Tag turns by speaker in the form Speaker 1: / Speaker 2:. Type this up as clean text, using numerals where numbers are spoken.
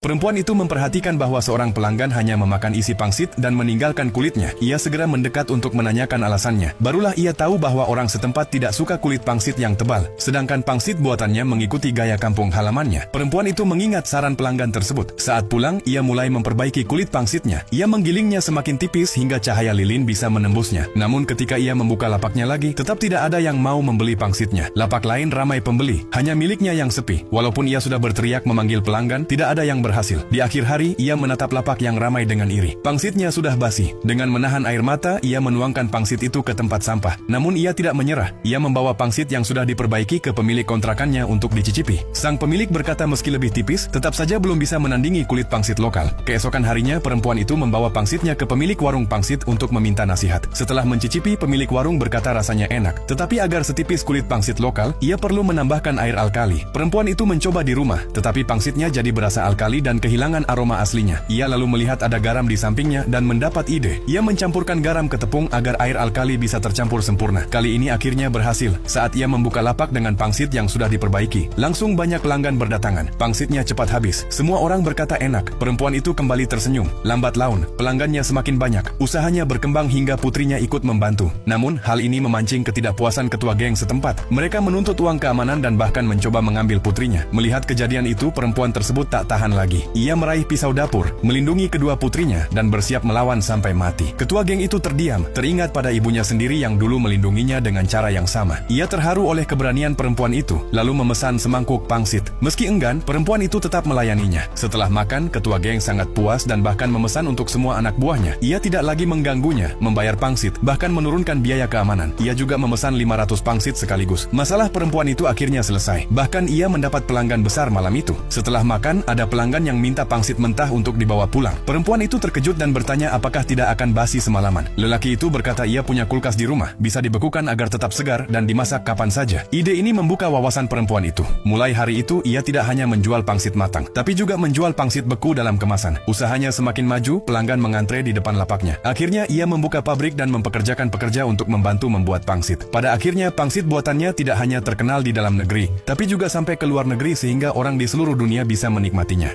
Speaker 1: Perempuan itu memperhatikan bahwa seorang pelanggan hanya memakan isi pangsit dan meninggalkan kulitnya. Ia segera mendekat untuk menanyakan alasannya. Barulah ia tahu bahwa orang setempat tidak suka kulit pangsit yang tebal, sedangkan pangsit buatannya mengikuti gaya kampung halamannya. Perempuan itu mengingat saran pelanggan tersebut. Saat pulang, ia mulai memperbaiki kulit pangsitnya. Ia menggilingnya semakin tipis hingga cahaya lilin bisa menembusnya. Namun ketika ia membuka lapaknya lagi, tetap tidak ada yang mau membeli pangsitnya. Lapak lain ramai pembeli, hanya miliknya yang sepi. Walaupun ia sudah berteriak memanggil pelanggan, tidak ada yang berhasil. Di akhir hari, ia menatap lapak yang ramai dengan iri. Pangsitnya sudah basi. Dengan menahan air mata, ia menuangkan pangsit itu ke tempat sampah. Namun ia tidak menyerah. Ia membawa pangsit yang sudah diperbaiki ke pemilik kontrakannya untuk dicicipi. Sang pemilik berkata meski lebih tipis, tetap saja belum bisa menandingi kulit pangsit lokal. Keesokan harinya, perempuan itu membawa pangsitnya ke pemilik warung pangsit untuk meminta nasihat. Setelah mencicipi, pemilik warung berkata rasanya enak. Tetapi agar setipis kulit pangsit lokal, ia perlu menambahkan air alkali. Perempuan itu mencoba di rumah, tetapi pangsitnya jadi berasa alkali dan kehilangan aroma aslinya. Ia lalu melihat ada garam di sampingnya dan mendapat ide. Ia mencampurkan garam ke tepung agar air alkali bisa tercampur sempurna. Kali ini akhirnya berhasil. Saat ia membuka lapak dengan pangsit yang sudah diperbaiki, langsung banyak pelanggan berdatangan. Pangsitnya cepat habis. Semua orang berkata enak. Perempuan itu kembali tersenyum. Lambat laun, pelanggannya semakin banyak. Usahanya berkembang hingga putrinya ikut membantu. Namun, hal ini memancing ketidakpuasan ketua geng setempat. Mereka menuntut uang keamanan dan bahkan mencoba mengambil putrinya. Melihat kejadian itu, perempuan tersebut tak tahan lagi. Ia meraih pisau dapur, melindungi kedua putrinya, dan bersiap melawan sampai mati. Ketua geng itu terdiam, teringat pada ibunya sendiri yang dulu melindunginya dengan cara yang sama. Ia terharu oleh keberanian perempuan itu, lalu memesan semangkuk pangsit. Meski enggan, perempuan itu tetap melayaninya. Setelah makan, ketua geng sangat puas dan bahkan memesan untuk semua anak buahnya. Ia tidak lagi mengganggunya, membayar pangsit, bahkan menurunkan biaya keamanan. Ia juga memesan 500 pangsit sekaligus. Masalah perempuan itu akhirnya selesai. Bahkan ia mendapat pelanggan besar malam itu. Setelah makan, ada pelanggan yang minta pangsit mentah untuk dibawa pulang. Perempuan itu terkejut dan bertanya apakah tidak akan basi semalaman. Lelaki itu berkata ia punya kulkas di rumah, bisa dibekukan agar tetap segar dan dimasak kapan saja. Ide ini membuka wawasan perempuan itu. Mulai hari itu, ia tidak hanya menjual pangsit matang, tapi juga menjual pangsit beku dalam kemasan. Usahanya semakin maju, pelanggan mengantre di depan lapaknya. Akhirnya, ia membuka pabrik dan mempekerjakan pekerja untuk membantu membuat pangsit. Pada akhirnya, pangsit buatannya tidak hanya terkenal di dalam negeri, tapi juga sampai ke luar negeri sehingga orang di seluruh dunia bisa menikmatinya.